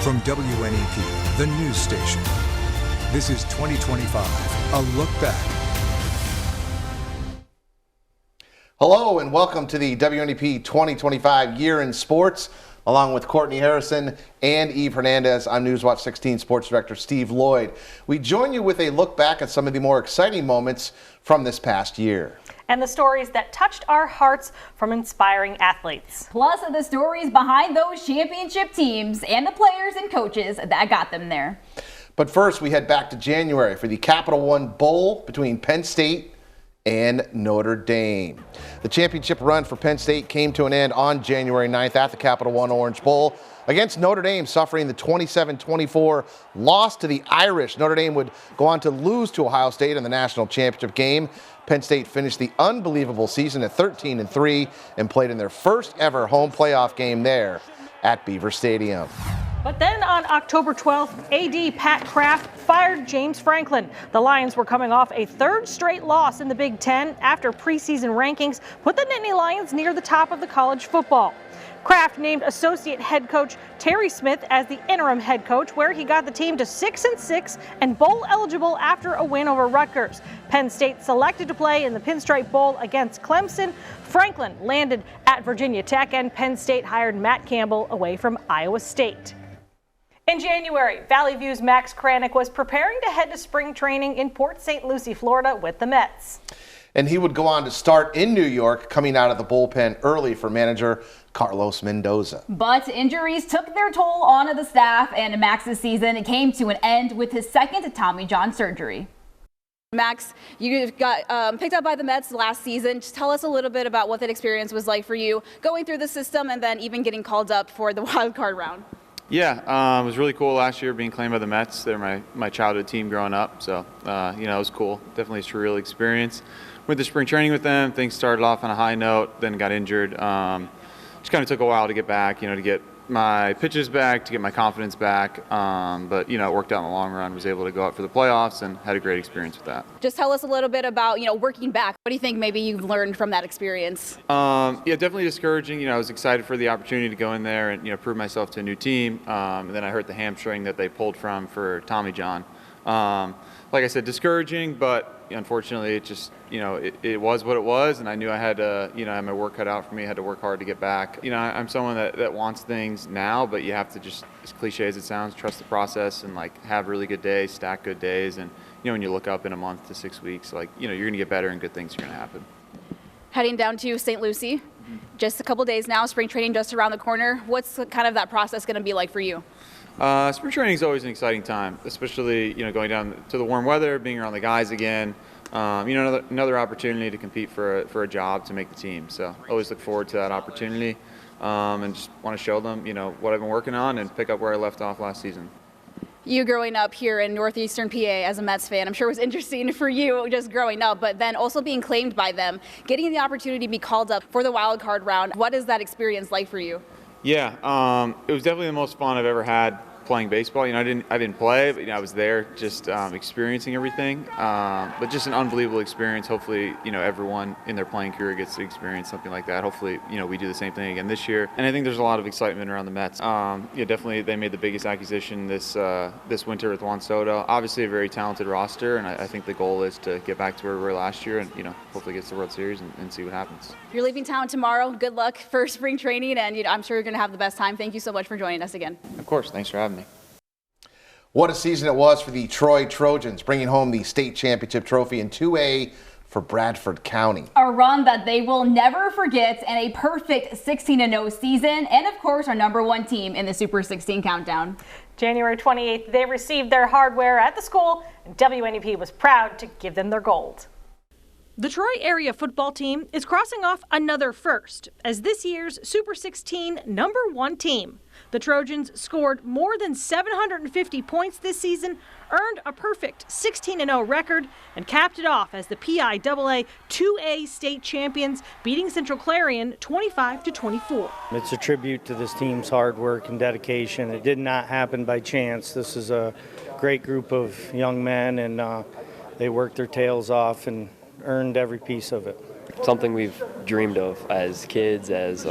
From WNEP, the news station. This is 2025, a look back. Hello and welcome to the WNEP 2025 Year in Sports. Along with Courtney Harrison and Eve Hernandez, I'm Newswatch 16 Sports Director Steve Lloyd. We join you with a look back at some of the more exciting moments from this past year. And the stories that touched our hearts from inspiring athletes. Plus the stories behind those championship teams and the players and coaches that got them there. But first, we head back to January for the Capital One Bowl between Penn State and Notre Dame. The championship run for Penn State came to an end on January 9th at the Capital One Orange Bowl against Notre Dame, suffering the 27-24 loss to the Irish. Notre Dame would go on to lose to Ohio State in the national championship game. Penn State finished the unbelievable season at 13-3 and played in their first ever home playoff game there at Beaver Stadium. But then on October 12th, AD Pat Kraft fired James Franklin. The Lions were coming off a third straight loss in the Big Ten after preseason rankings put the Nittany Lions near the top of the college football. Kraft named associate head coach Terry Smith as the interim head coach, where he got the team to 6-6 and bowl eligible after a win over Rutgers. Penn State selected to play in the Pinstripe Bowl against Clemson. Franklin landed at Virginia Tech, and Penn State hired Matt Campbell away from Iowa State. In January, Valley View's Max Kranick was preparing to head to spring training in Port St. Lucie, Florida with the Mets. And he would go on to start in New York, coming out of the bullpen early for manager Carlos Mendoza. But injuries took their toll on the staff, and Max's season came to an end with his second Tommy John surgery. Max, you got picked up by the Mets last season. Just tell us a little bit about what that experience was like for you, going through the system and then even getting called up for the wild card round. Yeah, it was really cool last year being claimed by the Mets. They're my childhood team growing up, so it was cool. Definitely a surreal experience. Went to spring training with them. Things started off on a high note, then got injured. Just kind of took a while to get back, to get my pitches back, to get my confidence back. But it worked out in the long run. Was able to go out for the playoffs and had a great experience with that. Just tell us a little bit about working back. What do you think maybe you've learned from that experience? Yeah, definitely discouraging. I was excited for the opportunity to go in there and prove myself to a new team. And then I hurt the hamstring that they pulled from for Tommy John. Like I said, discouraging, but unfortunately it just it was what it was, and I knew I had to had my work cut out for me. I had to work hard to get back. I'm someone that wants things now, but you have to just, as cliche as it sounds, trust the process and have really good days, stack good days, and when you look up in a month to 6 weeks, you're going to get better and good things are going to happen. Heading down to St. Lucie, just a couple days now, spring training just around the corner. What's kind of that process going to be like for you? Spring training is always an exciting time, especially going down to the warm weather, being around the guys again. Another opportunity to compete for a job to make the team. So always look forward to that opportunity, and just want to show them what I've been working on and pick up where I left off last season. You growing up here in northeastern PA as a Mets fan, I'm sure it was interesting for you just growing up, but then also being claimed by them, getting the opportunity to be called up for the wild card round. What is that experience like for you? Yeah, it was definitely the most fun I've ever had playing baseball. I didn't play, but I was there just experiencing everything. But just an unbelievable experience. Hopefully, everyone in their playing career gets to experience something like that. Hopefully, we do the same thing again this year. And I think there's a lot of excitement around the Mets. Definitely they made the biggest acquisition this winter with Juan Soto. Obviously a very talented roster, and I think the goal is to get back to where we were last year and hopefully get to the World Series and see what happens. You're leaving town tomorrow. Good luck for spring training, and I'm sure you're going to have the best time. Thank you so much for joining us again. Of course. Thanks for having me. What a season it was for the Troy Trojans, bringing home the state championship trophy in 2A for Bradford County. A run that they will never forget, and a perfect 16-0 season, and of course our #1 team in the Super 16 countdown. January 28th, they received their hardware at the school, and WNEP was proud to give them their gold. The Troy area football team is crossing off another first as this year's Super 16 #1 team. The Trojans scored more than 750 points this season, earned a perfect 16-0 record, and capped it off as the PIAA 2A state champions, beating Central Clarion 25-24. It's a tribute to this team's hard work and dedication. It did not happen by chance. This is a great group of young men, and they worked their tails off and earned every piece of it. Something we've dreamed of as kids, as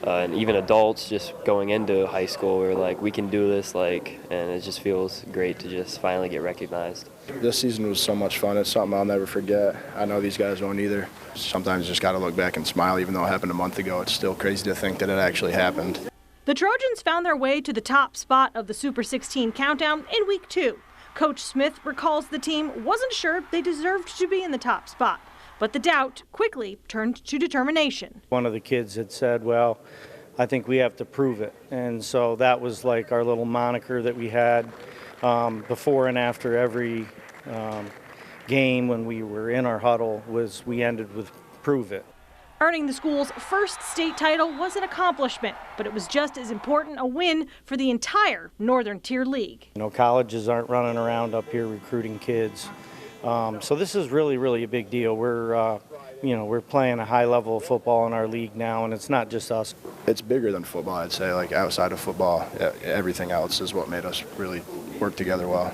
and even adults just going into high school, we're like, we can do this, like, and it just feels great to just finally get recognized. This season was so much fun. It's something I'll never forget. I know these guys won't either. Sometimes you just got to look back and smile, even though it happened a month ago. It's still crazy to think that it actually happened. The Trojans found their way to the top spot of the Super 16 countdown in week 2. Coach Smith recalls the team wasn't sure they deserved to be in the top spot, but the doubt quickly turned to determination. One of the kids had said, well, I think we have to prove it. And so that was like our little moniker that we had before and after every game when we were in our huddle, was we ended with prove it. Earning the school's first state title was an accomplishment, but it was just as important a win for the entire Northern Tier League. You know, colleges aren't running around up here recruiting kids. So this is really, really a big deal. We're playing a high level of football in our league now, and it's not just us. It's bigger than football, I'd say. Like, outside of football, everything else is what made us really work together well.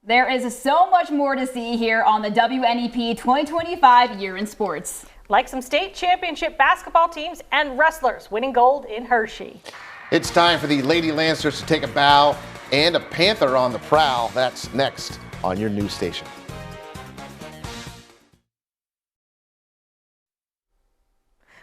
There is so much more to see here on the WNEP 2025 Year in Sports. Like some state championship basketball teams and wrestlers winning gold in Hershey. It's time for the Lady Lancers to take a bow and a Panther on the prowl. That's next on your news station.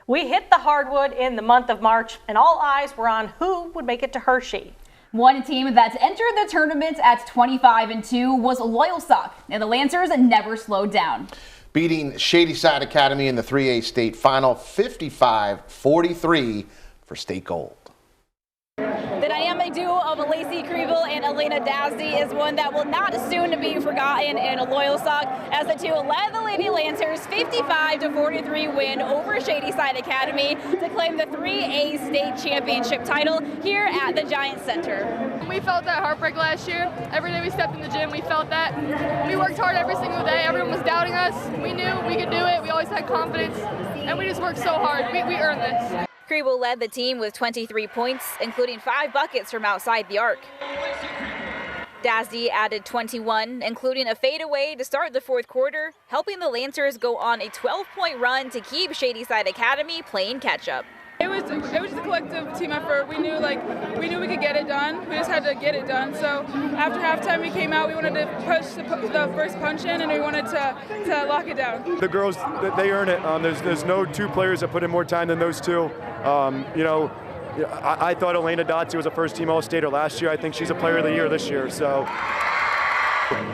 We hit the hardwood in the month of March, and all eyes were on who would make it to Hershey. One team that's entered the tournament at 25-2 was Loyalsock, and the Lancers never slowed down. Beating Shadyside Academy in the 3A state final 55-43 for state gold. The dynamic duo of Lacey Kriebel and Elena Dazdy is one that will not soon be forgotten in Loyalsock, as the two led the Lady Lancers 55-43 win over Shadyside Academy to claim the 3A state championship title here at the Giant Center. We felt that heartbreak last year. Every day we stepped in the gym, we felt that. We worked hard every single day. Everyone was doubting us. We knew we could do it. We always had confidence, and we just worked so hard. We earned this. Kriebel led the team with 23 points, including 5 buckets from outside the arc. Dazdy added 21, including a fadeaway to start the fourth quarter, helping the Lancers go on a 12-point run to keep Shadyside Academy playing catch-up. It was just a collective team effort. We knew we could get it done. We just had to get it done. So after halftime, we came out. We wanted to push the first punch in, and we wanted to lock it down. The girls, they earn it. There's no two players that put in more time than those two. I thought Elena Dotsie was a first-team All-Stater last year. I think she's a Player of the Year this year. So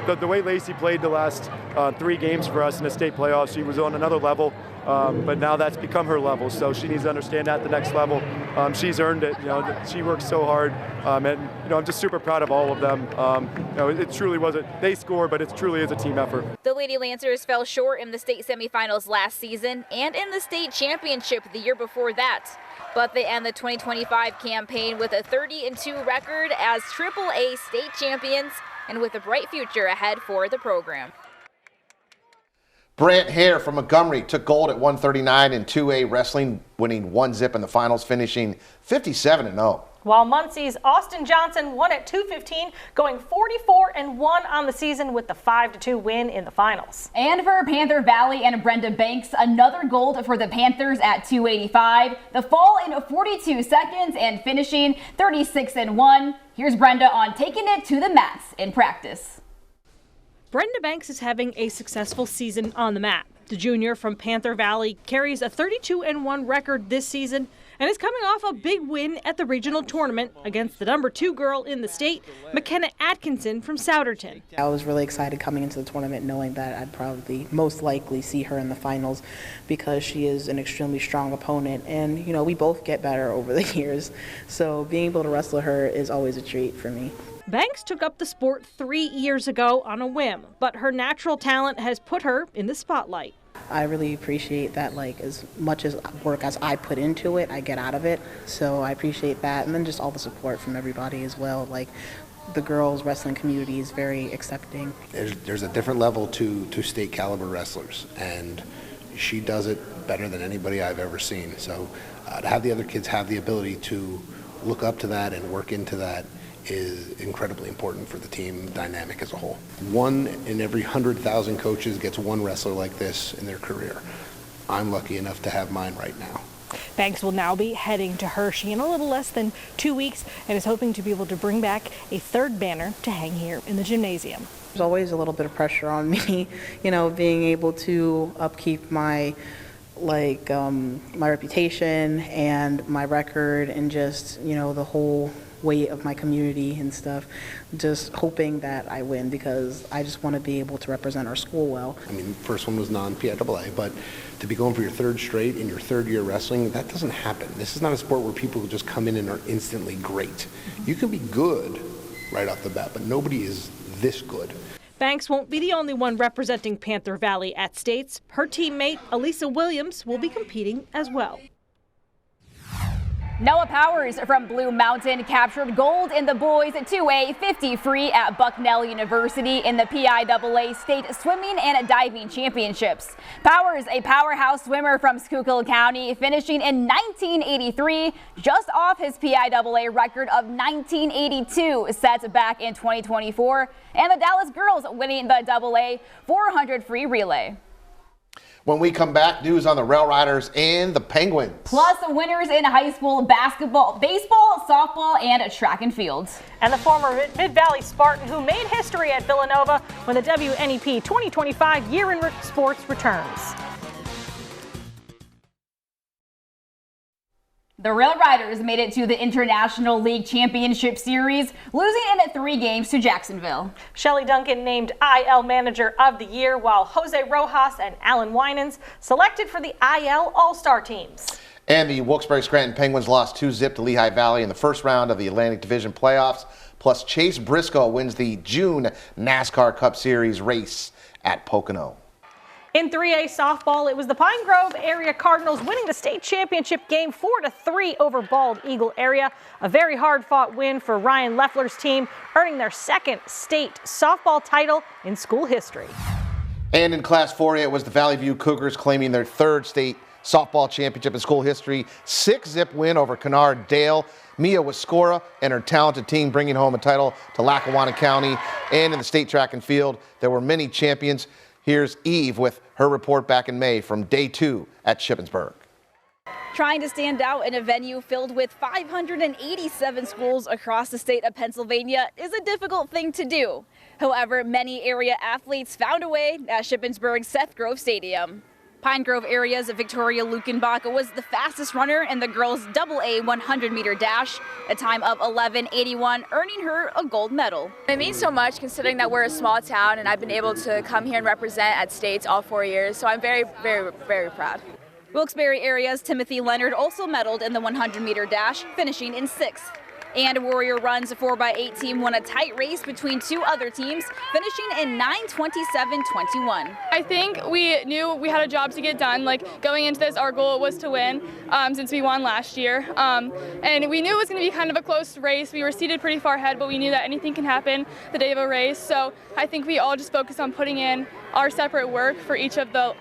the way Lacey played the last 3 games for us in the state playoffs, she was on another level. But now that's become her level, so she needs to understand that at the next level. She's earned it. She works so hard, and I'm just super proud of all of them. It truly wasn't. They score, but it truly is a team effort. The Lady Lancers fell short in the state semifinals last season and in the state championship the year before that. But they end the 2025 campaign with a 30-2 record as AAA state champions and with a bright future ahead for the program. Brant Hare from Montgomery took gold at 139 in 2A wrestling, winning 1-zip in the finals, finishing 57-0. While Muncie's Austin Johnson won at 215, going 44-1 on the season with the 5-2 win in the finals. And for Panther Valley and Brenda Banks, another gold for the Panthers at 285. The fall in 42 seconds and finishing 36-1. Here's Brenda on taking it to the mats in practice. Brenda Banks is having a successful season on the mat. The junior from Panther Valley carries a 32-1 record this season and is coming off a big win at the regional tournament against the number 2 girl in the state, McKenna Atkinson from Souderton. I was really excited coming into the tournament knowing that I'd probably most likely see her in the finals because she is an extremely strong opponent, and we both get better over the years, so being able to wrestle her is always a treat for me. Banks took up the sport 3 years ago on a whim, but her natural talent has put her in the spotlight. I really appreciate that, as much as work as I put into it, I get out of it. So I appreciate that. And then just all the support from everybody as well. The girls wrestling community is very accepting. There's a different level to state caliber wrestlers, and she does it better than anybody I've ever seen. So to have the other kids have the ability to look up to that and work into that is incredibly important for the team dynamic as a whole. 1 in every 100,000 coaches gets one wrestler like this in their career. I'm lucky enough to have mine right now. Banks will now be heading to Hershey in a little less than 2 weeks and is hoping to be able to bring back a third banner to hang here in the gymnasium. There's always a little bit of pressure on me, being able to upkeep my my reputation and my record and just, the whole weight of my community and stuff, just hoping that I win because I just want to be able to represent our school well. I mean, first one was non-PIAA, but to be going for your third straight in your third year wrestling, that doesn't happen. This is not a sport where people just come in and are instantly great. You can be good right off the bat, but nobody is this good. Banks won't be the only one representing Panther Valley at states. Her teammate, Elisa Williams, will be competing as well. Noah Powers from Blue Mountain captured gold in the boys 2A 50 free at Bucknell University in the PIAA State Swimming and Diving Championships. Powers, a powerhouse swimmer from Schuylkill County, finishing in 1983, just off his PIAA record of 1982 set back in 2024, and the Dallas girls winning the AA 400 free relay. When we come back, news on the Rail Riders and the Penguins. Plus, winners in high school basketball, baseball, softball, and track and field. And the former Mid-Valley Spartan who made history at Villanova when the WNEP 2025 Year in Sports returns. The Rail Riders made it to the International League Championship Series, losing in 3 games to Jacksonville. Shelly Duncan named IL Manager of the Year, while Jose Rojas and Alan Winans selected for the IL All-Star teams. And the Wilkes-Barre-Scranton Penguins lost 2-0 to Lehigh Valley in the first round of the Atlantic Division playoffs. Plus, Chase Briscoe wins the June NASCAR Cup Series race at Pocono. In 3A softball, it was the Pine Grove area Cardinals winning the state championship game 4-3 over Bald Eagle area. A very hard-fought win for Ryan Leffler's team, earning their second state softball title in school history. And in Class 4A, it was the Valley View Cougars claiming their third state softball championship in school history. 6-zip win over Kennard Dale. Mia Wascora and her talented team bringing home a title to Lackawanna County. And in the state track and field, there were many champions. Here's Eve with her report back in May from day 2 at Shippensburg. Trying to stand out in a venue filled with 587 schools across the state of Pennsylvania is a difficult thing to do. However, many area athletes found a way at Shippensburg's Seth Grove Stadium. Pine Grove area's Victoria Lukenbach was the fastest runner in the girls' AA 100-meter dash, a time of 11:81, earning her a gold medal. It means so much considering that we're a small town and I've been able to come here and represent at states all 4 years, so I'm very, very, very proud. Wilkes-Barre area's Timothy Leonard also medaled in the 100-meter dash, finishing in 6th. And Warrior Run's 4x8 team won a tight race between 2 other teams, finishing in 9:27.21. I think we knew we had a job to get done. Going into this, our goal was to win since we won last year. And we knew it was going to be kind of a close race. We were seated pretty far ahead, but we knew that anything can happen the day of a race. So I think we all just focused on putting in our separate work for each of the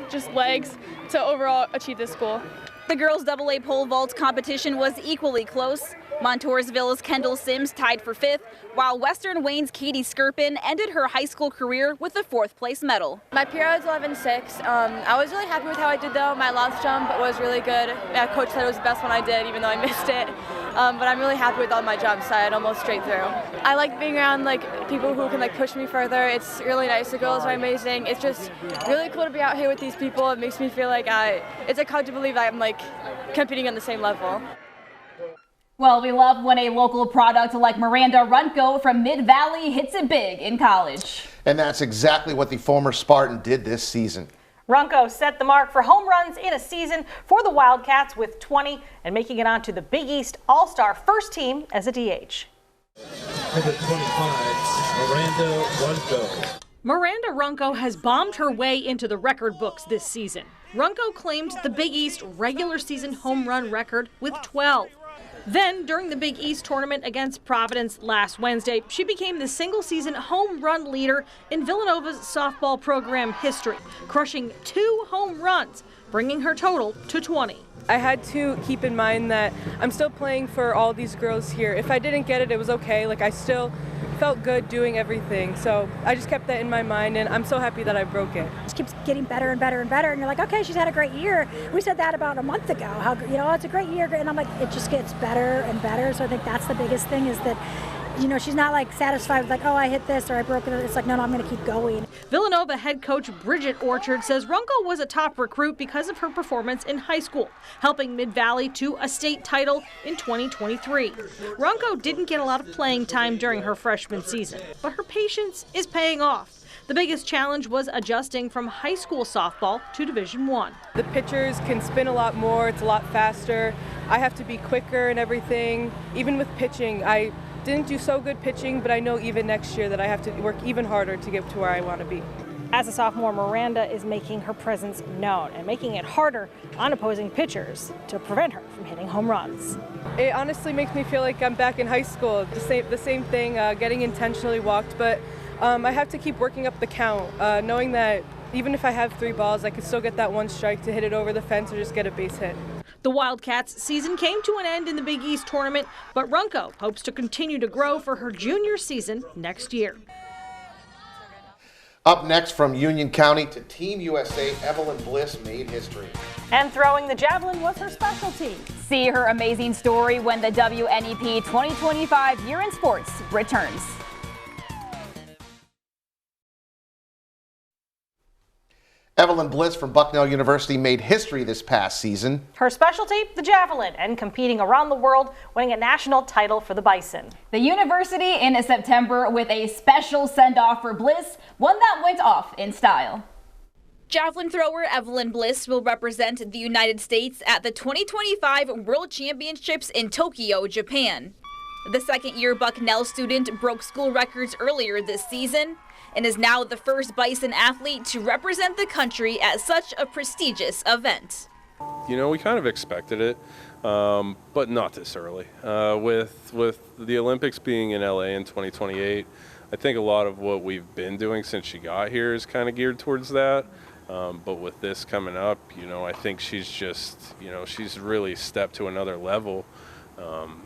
just legs to overall achieve this goal. The girls' AA pole vault competition was equally close. Montoursville's Kendall Sims tied for 5th, while Western Wayne's Katie Skirpin ended her high school career with a 4th place medal. My PR was 11.6. I was really happy with how I did though. My last jump was really good. Coach said it was the best one I did, even though I missed it. But I'm really happy with all my jumps. I had almost straight through. I like being around people who can push me further. It's really nice. The girls are amazing. It's just really cool to be out here with these people. It makes me feel like it's hard to believe I'm competing on the same level. Well, we love when a local product like Miranda Runco from Mid-Valley hits it big in college. And that's exactly what the former Spartan did this season. Runco set the mark for home runs in a season for the Wildcats with 20 and making it onto the Big East All-Star first team as a DH. Number 25, Miranda Runco. Miranda Runco has bombed her way into the record books this season. Runco claimed the Big East regular season home run record with 12. Then, during the Big East tournament against Providence last Wednesday, she became the single-season home run leader in Villanova's softball program history, crushing 2 home runs, bringing her total to 20. I had to keep in mind that I'm still playing for all these girls here. If I didn't get it, it was okay. Like, I still felt good doing everything. So I just kept that in my mind, and I'm so happy that I broke it. It keeps getting better and better and better, and you're like, okay, she's had a great year. We said that about a month ago, how, you know, it's a great year, and I'm like, it just gets better and better. So I think that's the biggest thing, is that, you know, she's not like satisfied with like, oh, I hit this or I broke it. It's like, no, I'm going to keep going. Villanova head coach Bridget Orchard says Runco was a top recruit because of her performance in high school, helping Mid-Valley to a state title in 2023. Runco didn't get a lot of playing time during her freshman season, but her patience is paying off. The biggest challenge was adjusting from high school softball to Division I. The pitchers can spin a lot more. It's a lot faster. I have to be quicker and everything. Even with pitching, I didn't do so good pitching, but I know even next year that I have to work even harder to get to where I want to be. As a sophomore, Miranda is making her presence known and making it harder on opposing pitchers to prevent her from hitting home runs. It honestly makes me feel like I'm back in high school. The same thing, getting intentionally walked, but I have to keep working up the count, knowing that even if I have 3 balls, I could still get that 1 strike to hit it over the fence or just get a base hit. The Wildcats' season came to an end in the Big East tournament, but Runco hopes to continue to grow for her junior season next year. Up next from Union County to Team USA, Evelyn Bliss made history. And throwing the javelin was her specialty. See her amazing story when the WNEP 2025 Year in Sports returns. Evelyn Bliss from Bucknell University made history this past season. Her specialty, the javelin, and competing around the world, winning a national title for the Bison. The university in September with a special send-off for Bliss, one that went off in style. Javelin thrower Evelyn Bliss will represent the United States at the 2025 World Championships in Tokyo, Japan. The second-year Bucknell student broke school records earlier this season and is now the first Bison athlete to represent the country at such a prestigious event. You know, we kind of expected it, but not this early. With the Olympics being in LA in 2028, I think a lot of what we've been doing since she got here is kind of geared towards that. But with this coming up, you know, I think she's just, you know, she's really stepped to another level.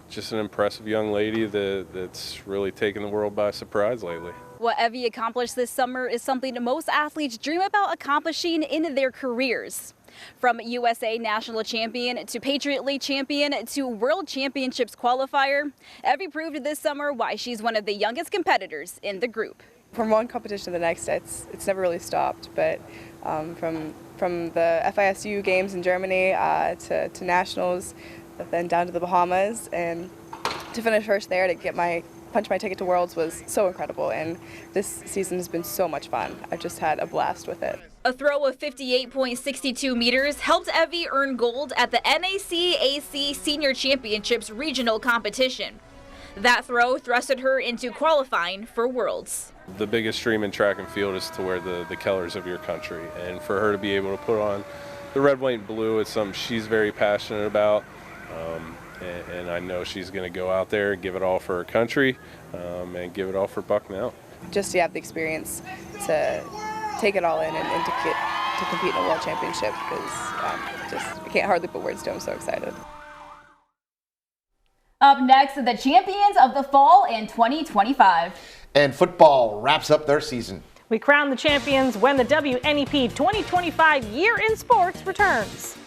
Just an impressive young lady that's really taken the world by surprise lately. What Evie accomplished this summer is something most athletes dream about accomplishing in their careers. From USA National Champion to Patriot League Champion to World Championships qualifier, Evie proved this summer why she's one of the youngest competitors in the group. From one competition to the next, it's never really stopped, but from the FISU games in Germany to nationals, then down to the Bahamas, and to finish first there to get punch my ticket to Worlds was so incredible, and this season has been so much fun. I've just had a blast with it. A throw of 58.62 meters helped Evie earn gold at the NACAC Senior Championships regional competition. That throw thrusted her into qualifying for Worlds. The biggest dream in track and field is to wear the colors of your country, and for her to be able to put on the red, white, and blue, it's something she's very passionate about. And I know she's going to go out there and give it all for her country and give it all for Bucknell. Just to have the experience to take it all in and to compete in a world championship, because I can't hardly put words to it. I'm so excited. Up next, the champions of the fall in 2025. And football wraps up their season. We crown the champions when the WNEP 2025 Year in Sports returns.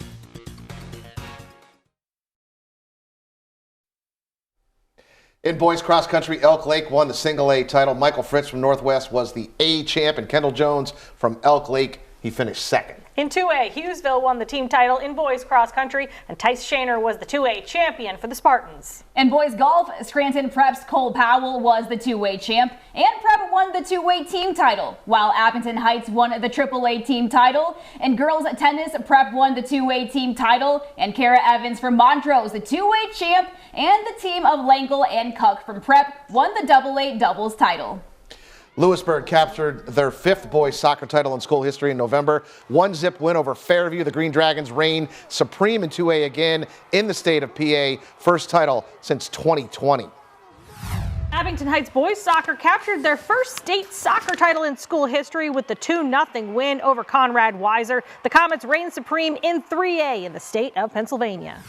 In boys cross country, Elk Lake won the single A title. Michael Fritz from Northwest was the A champ, and Kendall Jones from Elk Lake, he finished second. In 2A, Hughesville won the team title in boys cross country, and Tice Shaner was the 2A champion for the Spartans. In boys golf, Scranton Prep's Cole Powell was the 2A champ, and Prep won the 2A team title, while Appleton Heights won the AAA team title. In girls tennis, Prep won the 2A team title, and Kara Evans from Montrose, the 2A champ, and the team of Langle and Cuck from Prep won the AA doubles title. Lewisburg captured their 5th boys soccer title in school history in November. 1-0 win over Fairview. The Green Dragons reign supreme in 2A again in the state of PA. First title since 2020. Abington Heights boys soccer captured their first state soccer title in school history with the 2-0 win over Conrad Weiser. The Comets reigned supreme in 3A in the state of Pennsylvania.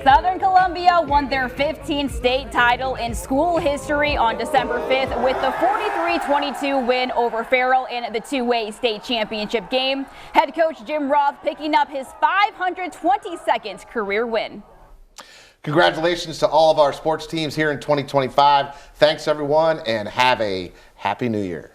Southern Columbia won their 15th state title in school history on December 5th with the 43-22 win over Farrell in the 2A state championship game. Head coach Jim Roth picking up his 522nd career win. Congratulations to all of our sports teams here in 2025. Thanks, everyone, and have a Happy New Year.